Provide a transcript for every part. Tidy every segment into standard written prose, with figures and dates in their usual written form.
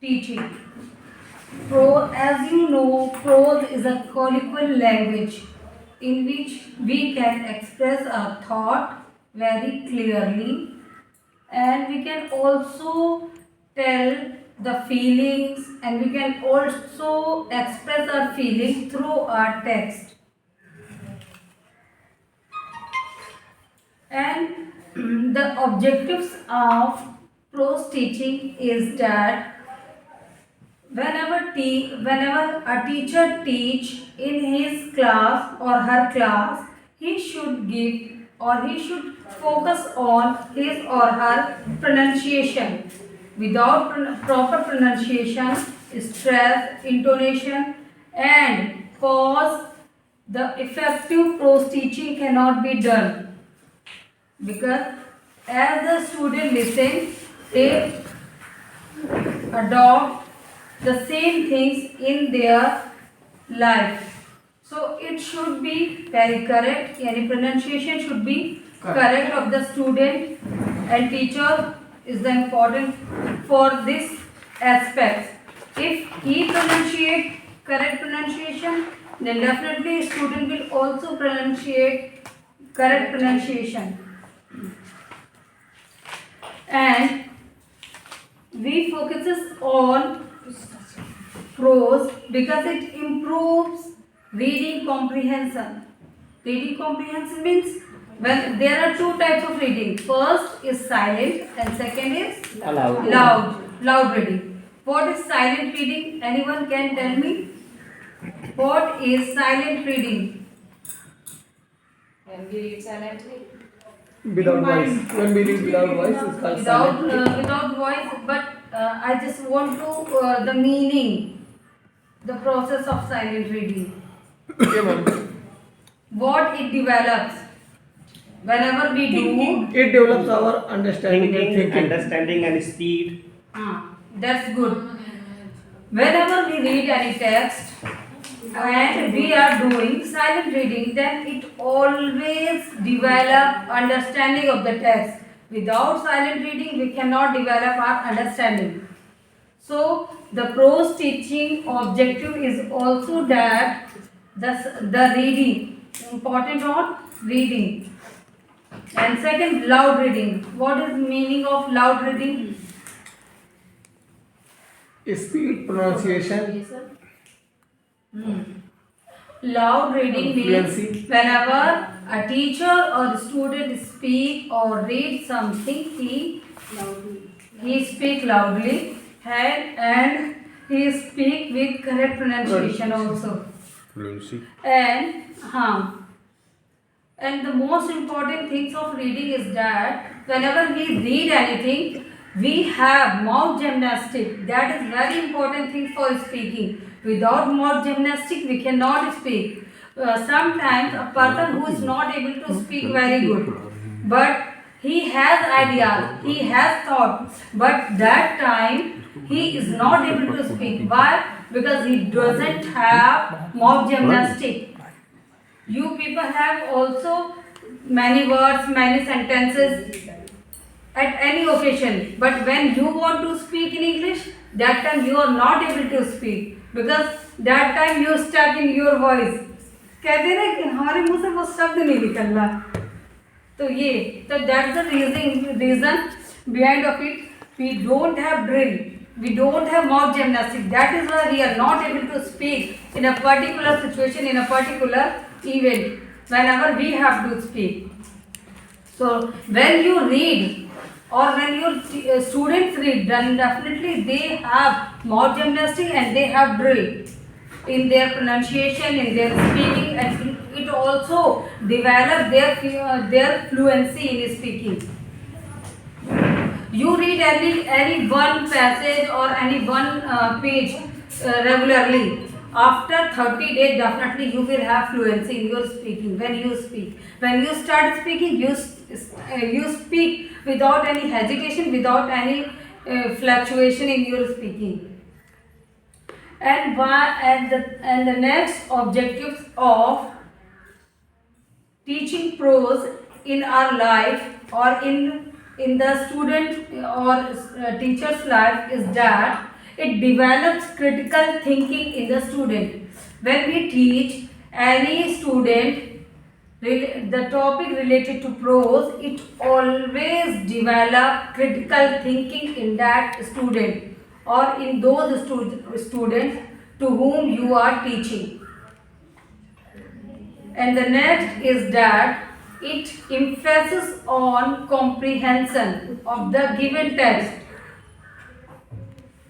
teaching. As you know, prose is a colloquial language in which we can express our thought very clearly, and we can also tell the feelings, and we can also express our feelings through our text. And the objectives of prose teaching is that whenever a teacher teach in his class or her class, he should give or he should focus on his or her pronunciation. Without proper pronunciation, stress, intonation, and pause, the effective prose teaching cannot be done, because as the student listens, they adopt the same things in their life. So it should be very correct. Any pronunciation should be correct of the student, and teacher is the important for this aspect. If he pronunciate correct pronunciation, then definitely student will also pronunciate correct pronunciation. And we focuses on prose because it improves reading comprehension. Reading comprehension means when there are two types of reading. First is silent and second is loud reading. What is silent reading? Anyone can tell me? What is silent reading? When we read silently. Without voice. When we read without voice, it's called silent. Without voice, but I just want to the meaning, the process of silent reading. Okay, ma'am. What it develops whenever we do. It develops our understanding and Thinking, thinking. understanding, and speed. That's good. Whenever we read any text and we are doing silent reading, then it always develop understanding of the text. Without silent reading, we cannot develop our understanding. So the prose teaching objective is also that the reading, important on reading. And second, loud reading. What is meaning of loud reading? Speed, pronunciation, Loud reading means Fluency. whenever a teacher or the student speak or read something, he speak loudly, and he speak with correct pronunciation also. Fluency. And the most important things of reading is that whenever we read anything, we have mouth gymnastic. That is very important thing for speaking. Without mouth gymnastic, we cannot speak. Sometimes a person who is not able to speak very good, but he has ideas, he has thought, but that time he is not able to speak. Why? Because he doesn't have mouth gymnastic. You people have also many words, many sentences at any occasion, but when you want to speak in English, that time you are not able to speak, because that time you stuck in your voice. कहते ना कि हमारे मुंह से वो शब्द नहीं निकल रहा, तो ये तो that's the reason behind of it. We don't have drill, we don't have mouth gymnastics. That is why we are not able to speak in a particular situation, in a particular event, whenever we have to speak. So when you read or when your students read, then definitely they have mouth gymnastics and they have drill in their pronunciation, in their speaking, and it also develop their fluency in speaking. You read any one passage or any one page regularly. After 30 days, definitely you will have fluency in your speaking. When you speak, when you start speaking, you speak without any hesitation, without any fluctuation in your speaking. And the next objectives of teaching prose in our life or in the student or teacher's life is that it develops critical thinking in the student. When we teach any student the topic related to prose, it always develop critical thinking in that student or in those students to whom you are teaching. And the next is that it emphasizes on comprehension of the given text.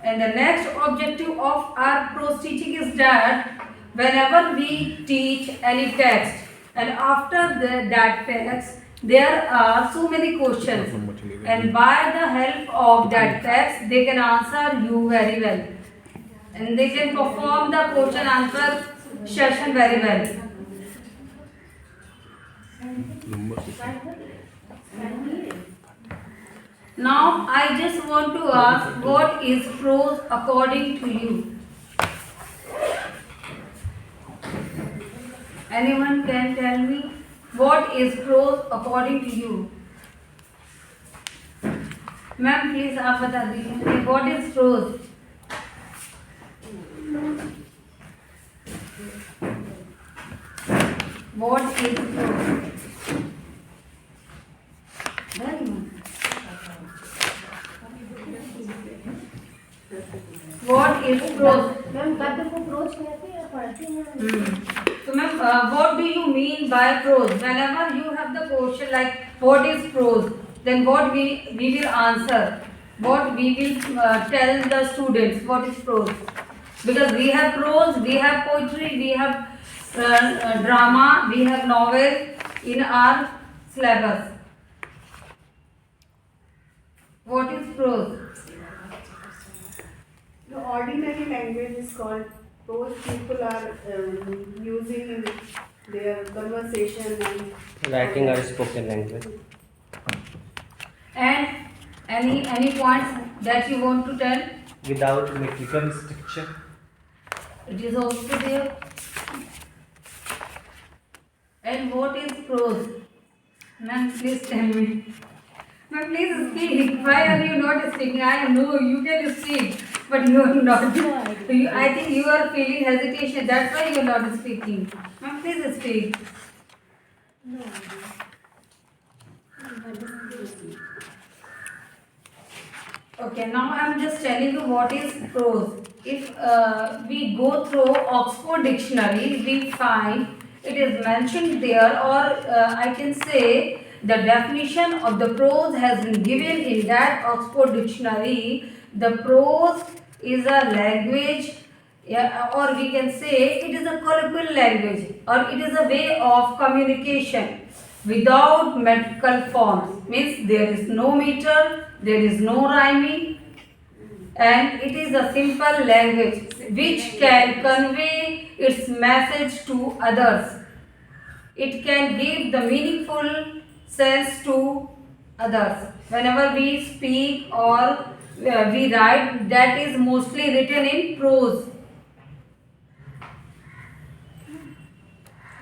And the next objective of our prose teaching is that whenever we teach any text and after that text there are so many questions, and by the help of that text they can answer you very well and they can perform the question answer session very well. Now I just want to ask, what is prose according to you? Anyone can tell me what is prose according to you? Ma'am please आप बता दीजिए what is prose? What is prose? Very much. What is prose? Ma'am गद्य को pros कहते हैं या पढ़ते हैं? So ma'am, what do you mean by prose? Whenever you have the question like what is prose, then what we will answer, what we will tell the students what is prose, because we have prose, we have poetry, we have drama, we have novel in our syllabus. What is prose? The ordinary language is called prose. People are using in their conversation and Writing or spoken language. And any points that you want to tell? Without metrical structure. It is also there. And what is prose? Ma'am, please tell me. Ma'am, please speak. Why are you not speaking? I know you can speak, but you are not. I think you are feeling hesitation. That's why you are not speaking. Ma'am, please speak. Okay, now I am just telling you what is prose. If we go through Oxford Dictionary, we find it is mentioned there, or I can say the definition of the prose has been given in that Oxford Dictionary. The prose is a language, or we can say it is a colloquial language, or it is a way of communication without metrical forms. Means there is no meter, there is no rhyming, and it is a simple language which can convey its message to others. It can give the meaningful sense to others. Whenever we speak or we write, that is mostly written in prose.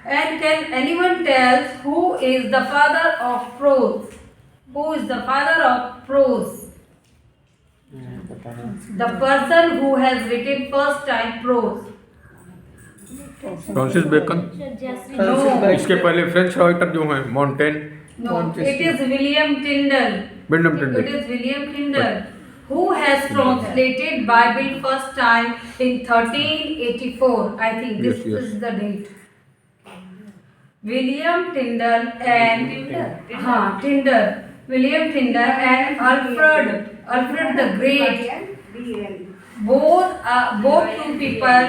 And can anyone tell who is the father of prose? Who is the father of prose? The person who has written first time prose. Francis Bacon. No. इसके पहले French writer जो हैं Montaigne. No, it is William Tyndale. William Tyndale. It is William Tyndale who has translated Bible first time in 1384. I think this Yes. is the date. William Tyndale and Tyndale. William Tyndale and Alfred the Great. DL. Both two people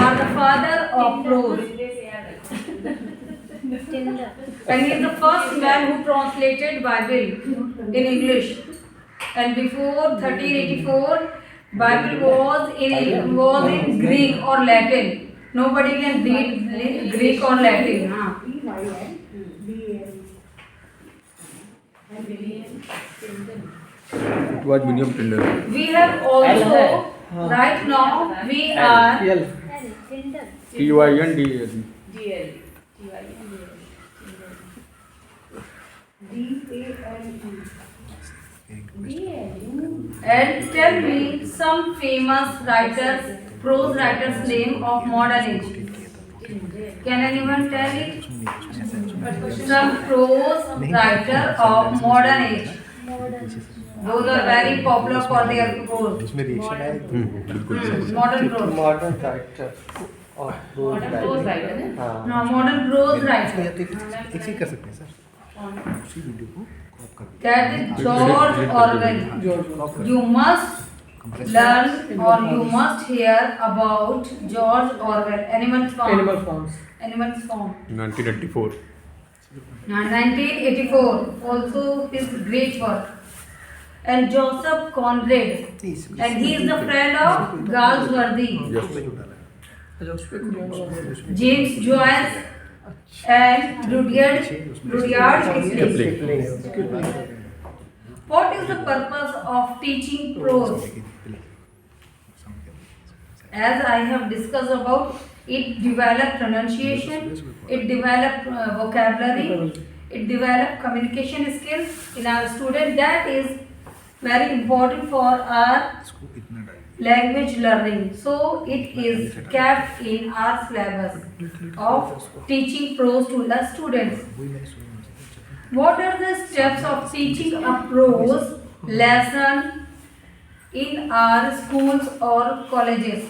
are the father of prose. And he is the first man who translated Bible in English. And before 1384, Bible was in Greek or Latin. Nobody can read Greek or Latin. EYL. DL. It was William Tyndale। We have also, right now, we are TYNDAL। DALE. DL. And tell me some famous writers, prose writers name of modern age. Can anyone tell it? Some prose writer of modern age. Those are very popular for their prose. Modern prose. Modern writer or prose Modern prose writer. writer है? हाँ. No, modern prose writer. एक ही कर सकते हैं sir उसी video को crop कर That is George Orwell. You must learn or you must hear about George Orwell. Animals Farm. Animal Farms. Animals Farm. 1984 1984. Also his great work. And Joseph Conrad. And he is the friend of Galsworthy. James Joyce and Rudyard Kipling. What is the purpose of teaching prose? As I have discussed about, it develop pronunciation, it develop vocabulary, it develop communication skills in our student. That is very important for our language learning. So it is kept in our syllabus of teaching prose to the students. What are the steps of teaching a prose lesson in our schools or colleges?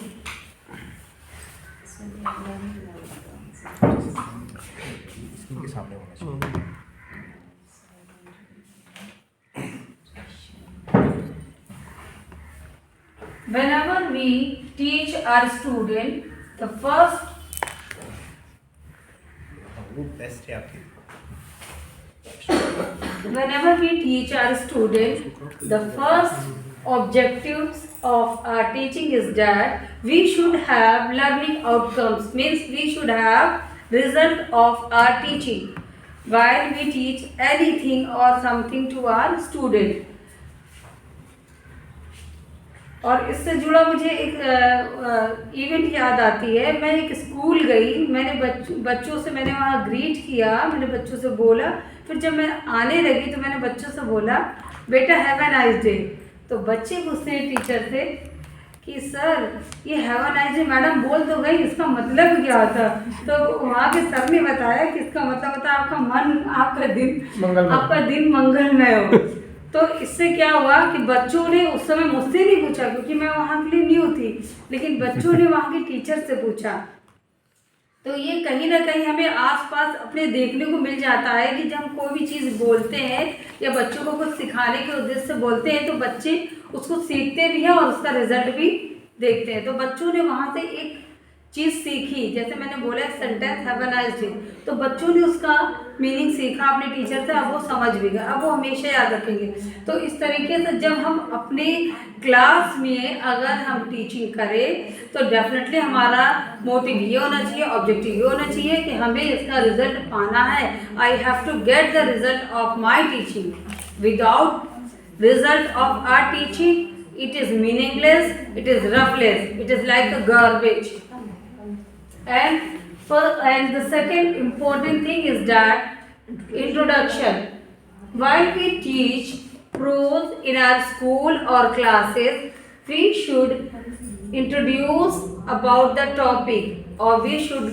Screen के सामने होना चाहिए Whenever we teach our student, the first वो best है आपकी whenever we teach our student, the first objectives of our teaching is that we should have learning outcomes, means we should have result of our teaching while we teach anything or something to our student. और इससे जुड़ा मुझे एक event याद आती है। मैं एक स्कूल गई, मैंने बच्चों से मैंने वहाँ ग्रीट किया, मैंने बच्चों से बोला, फिर जब मैं आने लगी तो मैंने बच्चों से बोला बेटा हैव अ नाइस डे। तो बच्चे पूछते हैं टीचर से कि सर ये have a nice day madam बोल तो गई, इसका मतलब क्या होता? तो वहाँ के सर ने बताया कि इसका मतलब होता है आपका मन, आपका दिन मंगलमय हो। तो इससे क्या हुआ कि बच्चों ने उस समय मुझसे नहीं पूछा क्योंकि मैं वहाँ के लिए न्यू थी, लेकिन बच्चों ने वहाँ के टीचर से पूछा। तो ये कहीं ना कहीं हमें आसपास अपने देखने को मिल जाता है कि जब हम कोई भी चीज़ बोलते हैं या बच्चों को कुछ सिखाने के उद्देश्य से बोलते हैं तो बच्चे उसको सीखते भी हैं और उसका रिजल्ट भी देखते हैं। तो बच्चों ने वहाँ से एक चीज़ सीखी, जैसे मैंने बोला sentence have a nice day, तो बच्चों ने उसका मीनिंग सीखा अपने टीचर से, अब वो समझ भी गए, अब वो हमेशा याद रखेंगे। तो इस तरीके से जब हम अपने क्लास में अगर हम टीचिंग करें तो डेफिनेटली हमारा मोटिव ये होना चाहिए, ऑब्जेक्टिव ये होना चाहिए कि हमें इसका रिजल्ट पाना है। I have to get the result of my teaching. Without result of our teaching it is meaningless, it is ruthless, it is like a garbage. And the second important thing is that introduction. While we teach prose in our school or classes, we should introduce about the topic or we should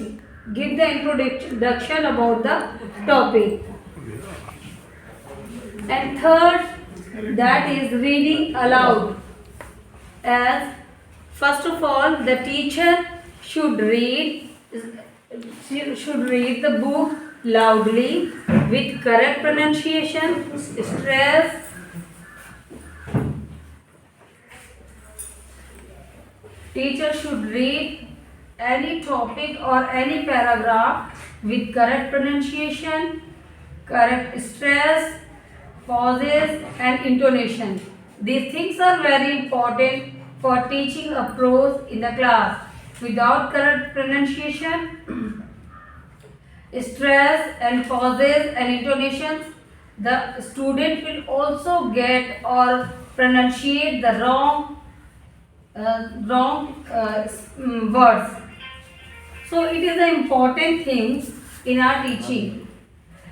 give the introduction about the topic. And third, that is reading aloud. As first of all, the teacher should read the book loudly with correct pronunciation, stress, teacher should read any topic or any paragraph with correct pronunciation, correct stress, pauses and intonation. These things are very important for teaching a prose in the class. Without correct pronunciation, stress and pauses and intonations, the student will also get or pronunciate the wrong words. So it is an important thing in our teaching.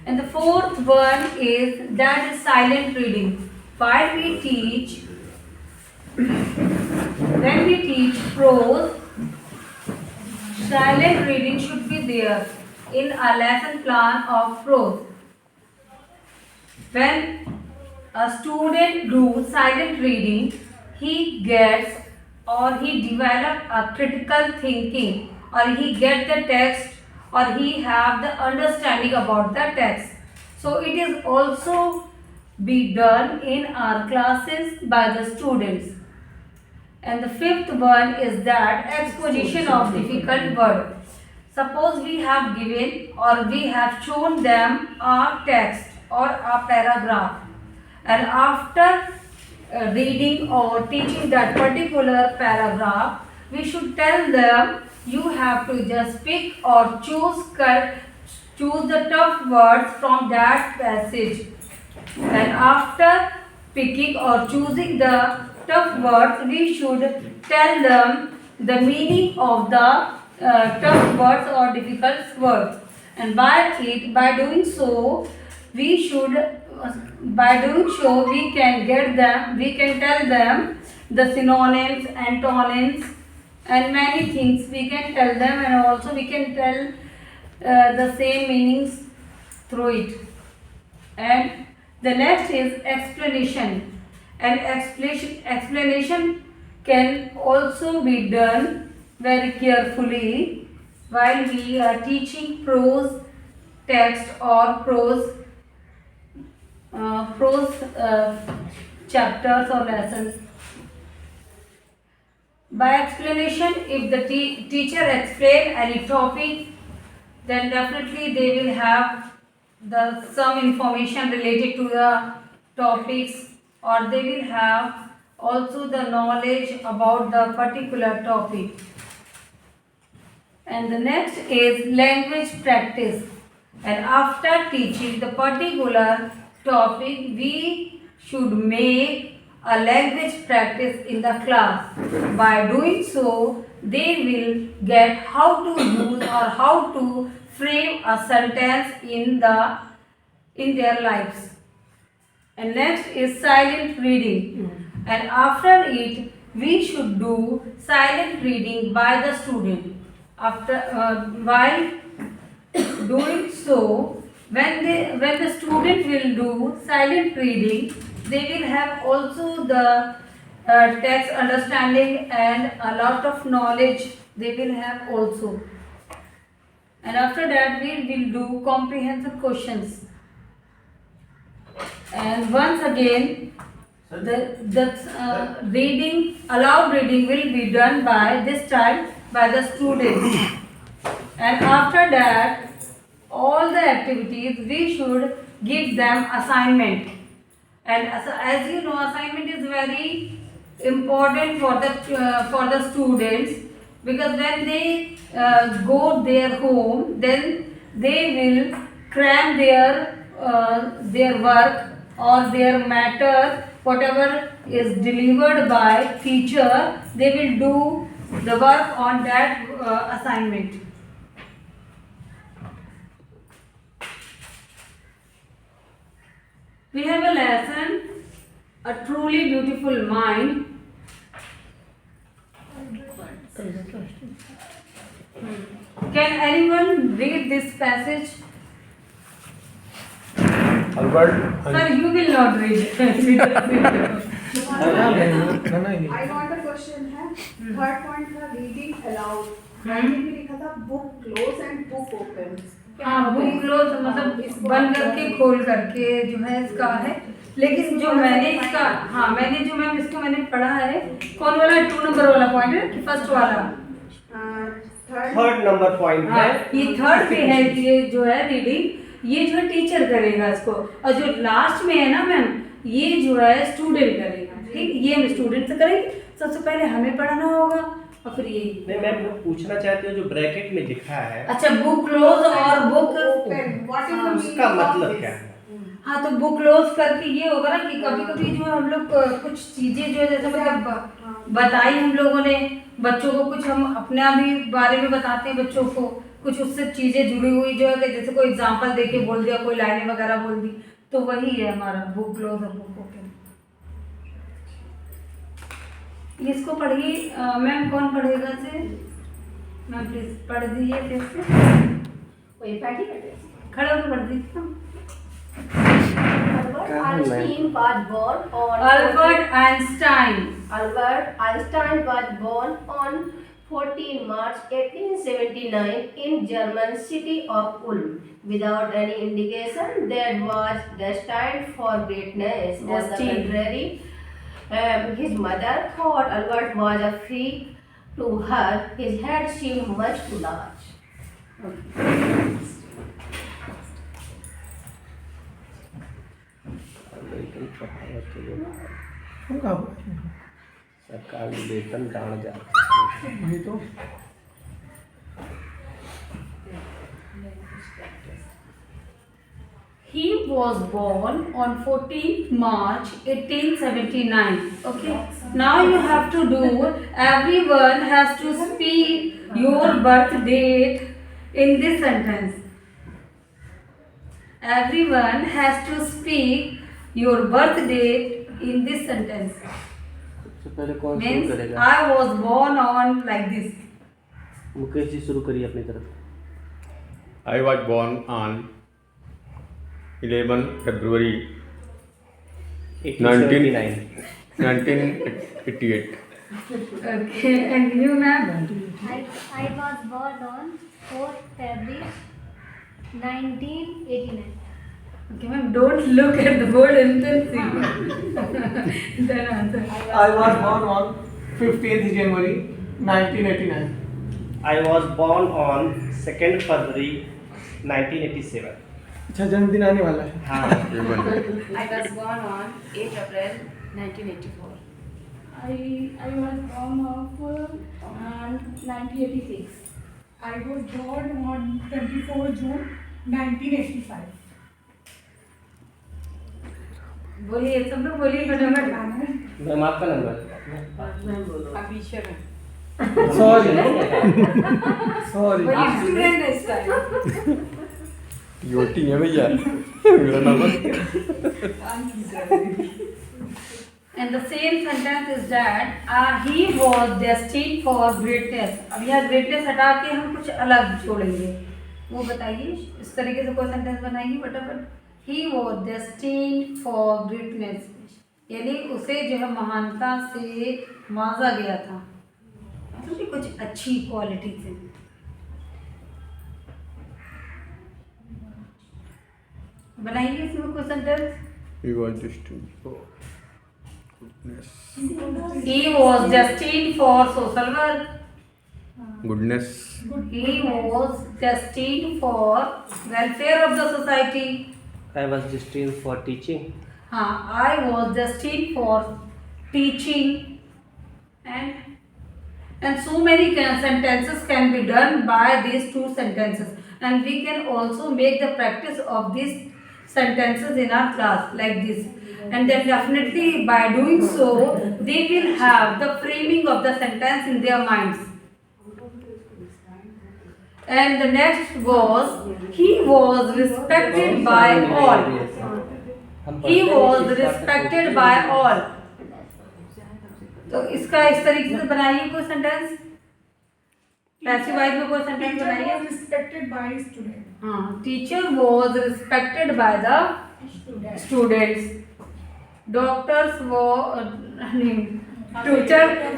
And the fourth one is that is silent reading. While we teach when we teach prose, silent reading should be there in a lesson plan of prose. When a student do silent reading, he gets or he develop a critical thinking, or he get the text, or he have the understanding about the text. So it is also be done in our classes by the students. And the fifth one is that exposition of difficult word. Suppose we have given or we have shown them a text or a paragraph, and after reading or teaching that particular paragraph, we should tell them you have to just pick or choose the tough words from that passage. And after picking or choosing the tough words, we should tell them the meaning of the tough words or difficult words. And by doing so, we can tell them the synonyms, antonyms, and many things we can tell them, and also we can tell the same meanings through it. And the next is explanation. And explanation can also be done very carefully while we are teaching prose text or prose chapters or lessons. By explanation, if the teacher explain any topic, then definitely they will have some information related to the topics, or they will have also the knowledge about the particular topic. And the next is language practice. And after teaching the particular topic, we should make a language practice in the class. By doing so, they will get how to use or how to frame a sentence in their lives. And next is silent reading. And after it, we should do silent reading by the student. While doing so, when the student will do silent reading, they will have also the text understanding and a lot of knowledge they will have also. And after that, we will do comprehensive questions. And once again, the allowed reading will be done by this time by the students. And after that, all the activities we should give them assignment. And as you know, assignment is very important for the students, because when they go their home, then they will cram their work or their matter, whatever is delivered by teacher, they will do the work on that assignment. We have a lesson, a truly beautiful mind. Can anyone read this passage? Albert. Sir, you will not read it. I got a question है. Third point था reading aloud. मैंने भी लिखा था book close and book open. हाँ, book close मतलब बंद करके खोल करके जो है इसका है, लेकिन जो मैंने इसका मैंने पढ़ा है, कौन वाला 2 नंबर वाला पॉइंट है कि फर्स्ट वाला? थर्ड नंबर पॉइंट है। ये थर्ड पे है कि ये जो है रीडिंग, ये जो है टीचर करेगा इसको, और जो लास्ट में है ना मैम, ये जो है स्टूडेंट करेगा। ठीक, ये हम स्टूडेंट से करेंगे, सबसे पहले हमें पढ़ना होगा और फिर ये नहीं, मैं पूछना चाहती हूँ जो ब्रैकेट में लिखा है। अच्छा, बुक क्लोज और book open. What is the उसका meaning of मतलब this? क्या है? हाँ, तो बुक क्लोज करके ये होगा ना कि कभी कभी जो है हम लोग कुछ चीजें जो है जैसे मतलब बताई हम लोगों ने बच्चों को, कुछ हम अपने भी बारे में बताते हैं बच्चों को, कुछ उससे चीजें जुड़ी हुई जो है, जैसे कोई एग्जांपल दे के बोल दिया, कोई लाइनें वगैरह बोल दी, तो वही है हमारा बुक क्लोज और बुक ओपन। इसको पढ़िए मैम, कौन पढ़ेगा से? मैम प्लीज पढ़ दीजिए फिर से। कोई पार्टी करते खड़े होकर पढ़ दीजिए। Albert Einstein was born on Albert Einstein Albert Einstein was born on 14 March 1879 in German city of Ulm without any indication that was destined for greatness. On the Destined. contrary, his mother thought Albert was a freak. To her, his head seemed much too large. वेतन बढ़ाने के लिए हम कहाँ पर? सरकार ने वेतन डाल जा ये तो He was born on 14th March 1879. Okay. Now you have to do. Everyone has to speak your birth date in this sentence. Everyone has to speak your birth date in this sentence. सबसे पहले कौन शुरू Means करेगा? I was born on like this. Mukesh ji शुरू करिए अपनी तरफ। I was born on 11 February 1879 1988. Okay. And you, ma'am? I was born on 4 February 1989. Okay, ma'am. Don't look at the board and then see. Then answer. I was born on 15th January 1989. I was born on 2nd February 1987। अच्छा जन्मदिन आने वाला है। हाँ I was born on 8 April 1984. I was born of 1986. I was born on 24 June 1985. बोलिए सब लोग बोलिए फटाफट। मैम आपका नंबर। Sorry sorry. बोलिए स्टूडेंट है इस टाइम। योटी है भैया मेरा नाम And the same sentence is that he was destined for greatness. अब यह greatness हटा के हम कुछ अलग छोड़ेंगे। वो बताइए इस तरीके से कोई सेंटेंस बनाइए फटाफट। He was destined for greatness. यानी उसे जो है महानता से माजा गया था, मतलब कि कुछ अच्छी क्वालिटी से। बनाइए इसमें कोई sentence. He was destined for goodness. He was destined for social work. Goodness. He was destined for welfare of the society. I was destined for teaching। हाँ, I was destined for teaching, and so many sentences can be done by these two sentences, and we can also make the practice of these sentences in our class like this, and then definitely by doing so they will have the framing of the sentence in their minds. And the next was he was respected by all. He was respected by all. तो इसका इस तरीके से बनाइए कोई sentence. Passive wise में कोई sentence Teacher बनाइए। was respected by student. हाँ, teacher was respected by the students. Doctors were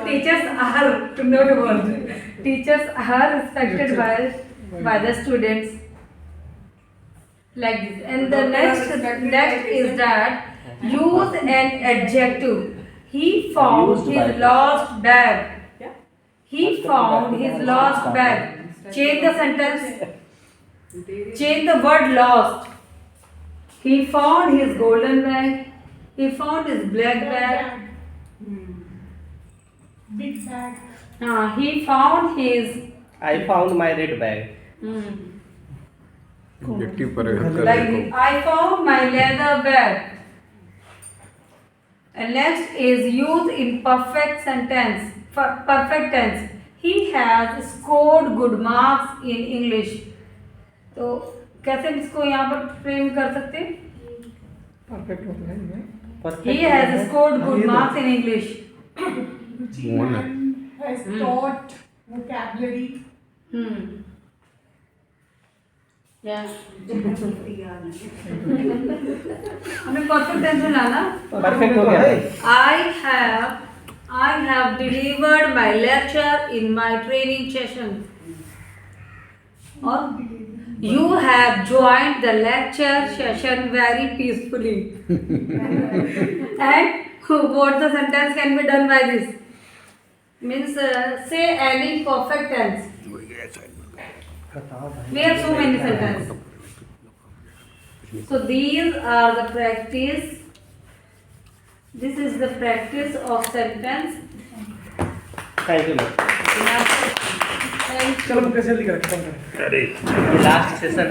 teachers are not word. Teachers are respected by the students. Like this. And the next is that use an adjective. He found his lost bag. He found his lost bag. Change the sentence. Change the word lost. He found his golden bag. He found his black bag. Big bag. He found his. I found my red bag। Objective पर कर Like देखो। this. I found my leather bag. And next is use in perfect sentence. Perfect tense. He has scored good marks in English. तो कैसे इसको यहाँ पर frame कर सकते हैं? परफेक्ट होता है ये। He has scored good marks in English. Ruchi One. ma'am has taught vocabulary. Yeah. हमें परफेक्ट टेंस में लाना. परफेक्ट हो गया है. I have delivered my lecture in my training session. Or you have joined the lecture session very peacefully. And what the sentence can be done by this? Means say any perfect tense. We have so many sentences. So these are the practice. This is the practice of sentence. Thank you ma'am. Thank you. चलो मुकेश जल्दी कर खत्म करें. ये last session है.